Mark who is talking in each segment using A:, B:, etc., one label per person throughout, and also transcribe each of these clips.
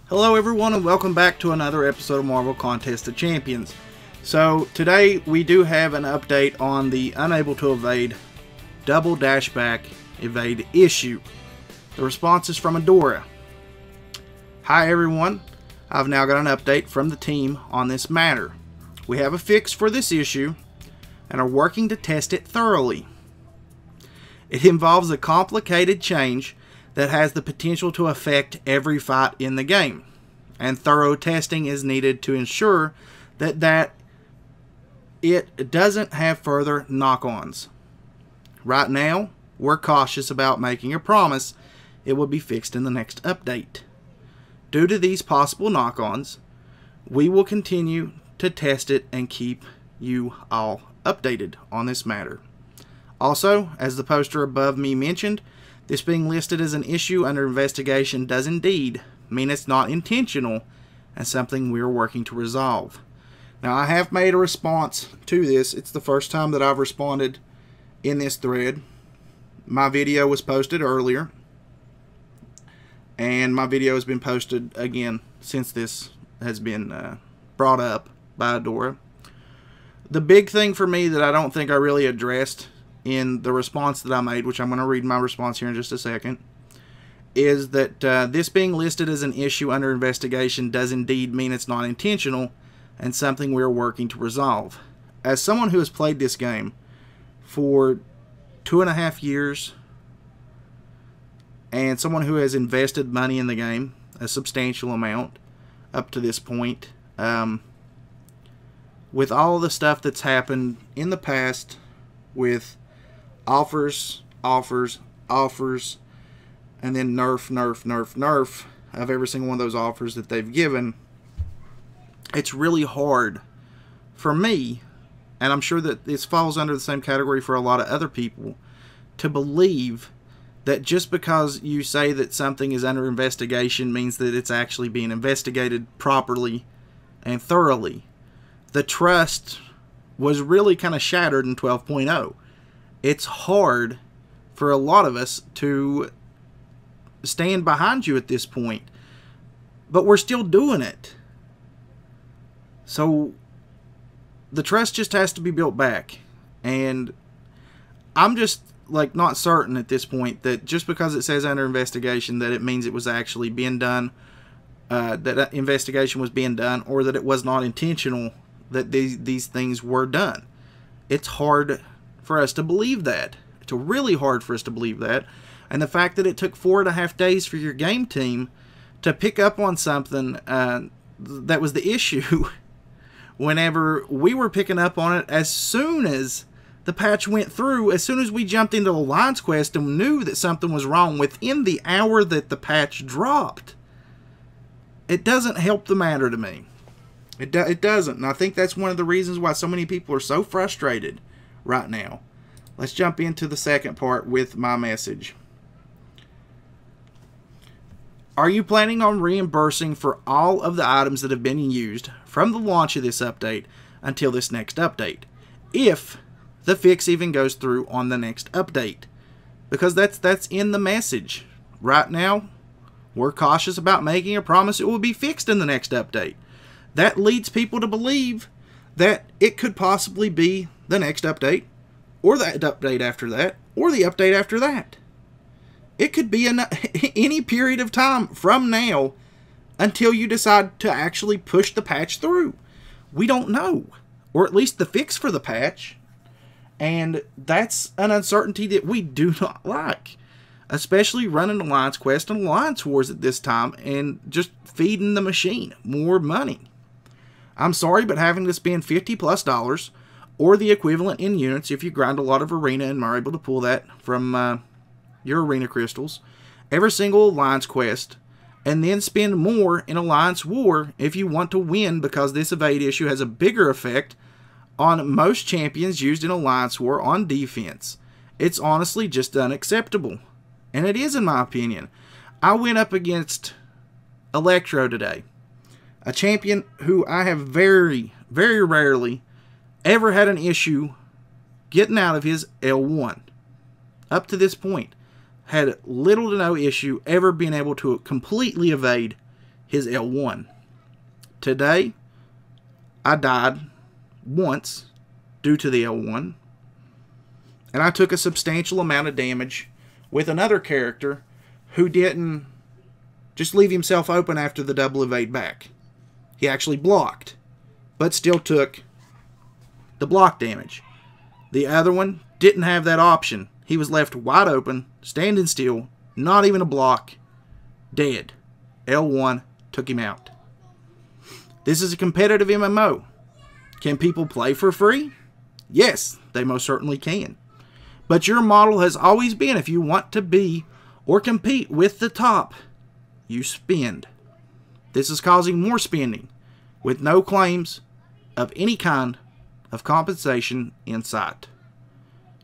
A: Hello everyone and welcome back to another episode of Marvel Contest of Champions. So today we do have an update on the unable to evade double dashback evade issue. The response is from Adora. Hi everyone, I've now got an update from the team on this matter. We have a fix for this issue and are working to test it thoroughly. It involves a complicated change that has the potential to affect every fight in the game, and thorough testing is needed to ensure that it doesn't have further knock-ons. Right now, we're cautious about making a promise it will be fixed in the next update. Due to these possible knock-ons, we will continue to test it and keep you all updated on this matter. Also, as the poster above me mentioned, this being listed as an issue under investigation does indeed mean it's not intentional and something we're working to resolve. Now, I have made a response to this. It's the first time that I've responded in this thread. My video was posted earlier, and my video has been posted again since this has been brought up by Adora. The big thing for me that I don't think I really addressed in the response that I made, which I'm going to read my response here in just a second, is that this being listed as an issue under investigation does indeed mean it's not intentional and something we're working to resolve. As someone who has played this game for 2.5 years and someone who has invested money in the game, a substantial amount up to this point, with all the stuff that's happened in the past with offers, and then nerf of every single one of those offers that they've given, it's really hard for me, and I'm sure that this falls under the same category for a lot of other people, to believe that just because you say that something is under investigation means that it's actually being investigated properly and thoroughly. The trust was really kind of shattered in 12.0. It's hard for a lot of us to stand behind you at this point, but we're still doing it. So the trust just has to be built back, and I'm just like not certain at this point that just because it says under investigation that it means it was actually being done, that investigation was being done, or that it was not intentional that these things were done. It's hard for us to believe that. It's really hard for us to believe that. And the fact that it took 4.5 days for your game team to pick up on something that was the issue whenever we were picking up on it as soon as the patch went through, as soon as we jumped into Alliance Quest and knew that something was wrong within the hour that the patch dropped. It doesn't help the matter to me. It doesn't. And I think that's one of the reasons why so many people are so frustrated right now. Let's jump into the second part with my message. Are you planning on reimbursing for all of the items that have been used from the launch of this update until this next update, if the fix even goes through on the next update? Because that's in the message. Right now, we're cautious about making a promise it will be fixed in the next update. That leads people to believe that it could possibly be the next update, or the update after that, or the update after that. It could be any period of time from now until you decide to actually push the patch through. We don't know. Or at least the fix for the patch. And that's an uncertainty that we do not like. Especially running Alliance Quest and Alliance Wars at this time and just feeding the machine more money. I'm sorry, but having to spend $50+ or the equivalent in units if you grind a lot of arena and are able to pull that from your arena crystals, every single Alliance Quest, and then spend more in Alliance War if you want to win, because this evade issue has a bigger effect on most champions used in Alliance War on defense. It's honestly just unacceptable. And it is, in my opinion. I went up against Electro today, a champion who I have very, very rarely ever had an issue getting out of his L1. Up to this point, had little to no issue ever being able to completely evade his L1. Today, I died once due to the L1, and I took a substantial amount of damage with another character who didn't just leave himself open after the double evade back. He actually blocked, but still took the block damage. The other one didn't have that option. He was left wide open, standing still, not even a block, dead. L1 took him out. This is a competitive MMO. Can people play for free? Yes, they most certainly can. But your model has always been, if you want to be or compete with the top, you spend. This is causing more spending with no claims of any kind of compensation in sight.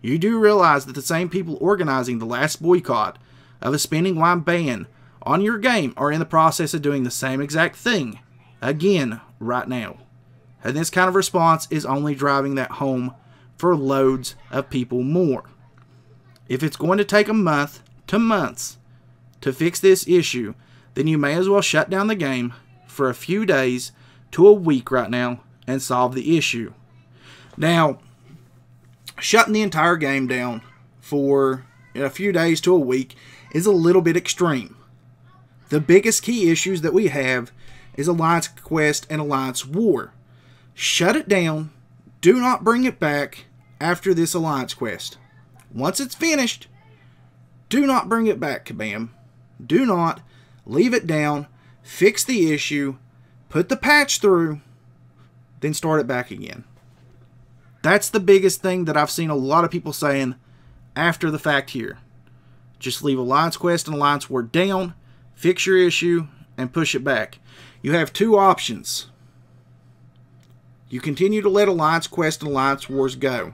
A: You do realize that the same people organizing the last boycott of a spending-wide ban on your game are in the process of doing the same exact thing again right now. And this kind of response is only driving that home for loads of people more. If it's going to take a month to months to fix this issue, then you may as well shut down the game for a few days to a week right now and solve the issue. Now, shutting the entire game down for a few days to a week is a little bit extreme. The biggest key issues that we have is Alliance Quest and Alliance War. Shut it down. Do not bring it back after this Alliance Quest. Once it's finished, do not bring it back, Kabam. Do not. Leave it down. Fix the issue. Put the patch through. Then start it back again. That's the biggest thing that I've seen a lot of people saying after the fact here. Just leave Alliance Quest and Alliance War down. Fix your issue and push it back. You have two options. You continue to let Alliance Quest and Alliance Wars go.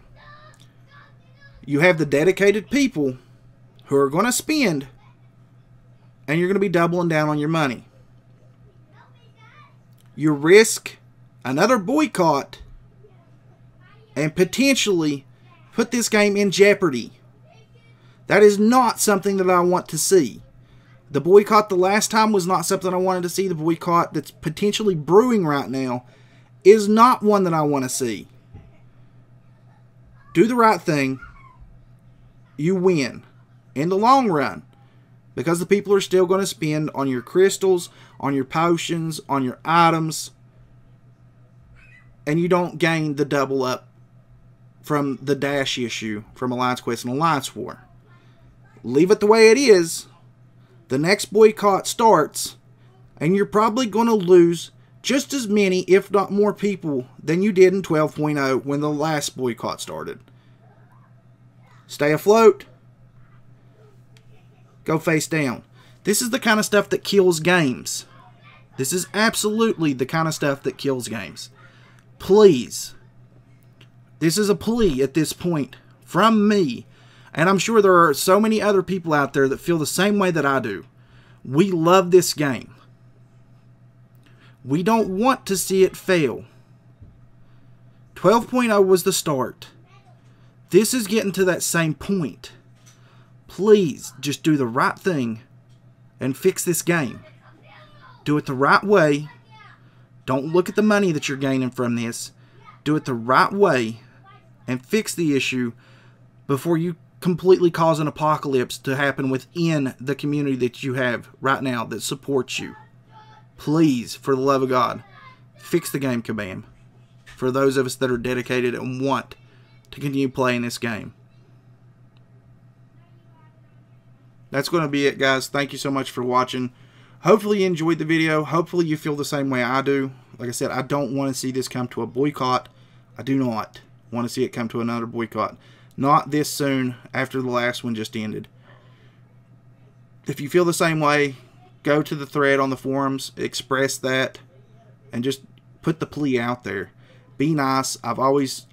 A: You have the dedicated people who are going to spend, and you're going to be doubling down on your money. You risk another boycott and potentially put this game in jeopardy. That is not something that I want to see. The boycott the last time was not something I wanted to see. The boycott that's potentially brewing right now is not one that I want to see. Do the right thing. You win in the long run, because the people are still going to spend on your crystals, on your potions, on your items, and you don't gain the double up from the dash issue from Alliance Quest and Alliance War. Leave it the way it is. The next boycott starts, and you're probably going to lose just as many, if not more people than you did in 12.0 when the last boycott started. Stay afloat. Go face down. This is the kind of stuff that kills games. This is absolutely the kind of stuff that kills games. Please. This is a plea at this point from me. And I'm sure there are so many other people out there that feel the same way that I do. We love this game. We don't want to see it fail. 12.0 was the start. This is getting to that same point. Please, just do the right thing and fix this game. Do it the right way. Don't look at the money that you're gaining from this. Do it the right way and fix the issue before you completely cause an apocalypse to happen within the community that you have right now that supports you. Please, for the love of God, fix the game, Kabam. For those of us that are dedicated and want to continue playing this game. That's going to be it, guys. Thank you so much for watching. Hopefully you enjoyed the video. Hopefully you feel the same way I do. Like I said, I don't want to see this come to a boycott. I do not want to see it come to another boycott. Not this soon after the last one just ended. If you feel the same way, go to the thread on the forums, express that, and just put the plea out there. Be nice. I've always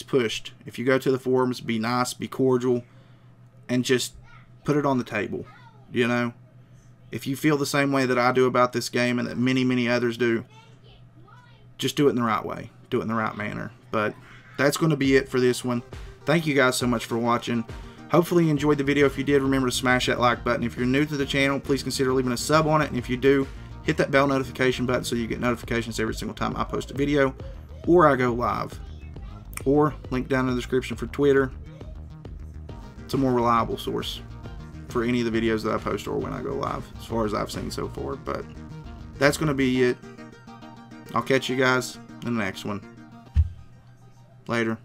A: pushed. If you go to the forums, be nice, be cordial, and just put it on the table. You know? If you feel the same way that I do about this game and that many others do, just do it in the right way. Do it in the right manner. But that's going to be it for this one. Thank you guys so much for watching. Hopefully you enjoyed the video. If you did, remember to smash that like button. If you're new to the channel, please consider leaving a sub on it. And if you do, Hit that bell notification button so you get notifications every single time I post a video or I go live. Or link down in the description for Twitter. It's a more reliable source for any of the videos that I post or when I go live, as far as I've seen so far. But that's going to be it. I'll catch you guys in the next one. Later.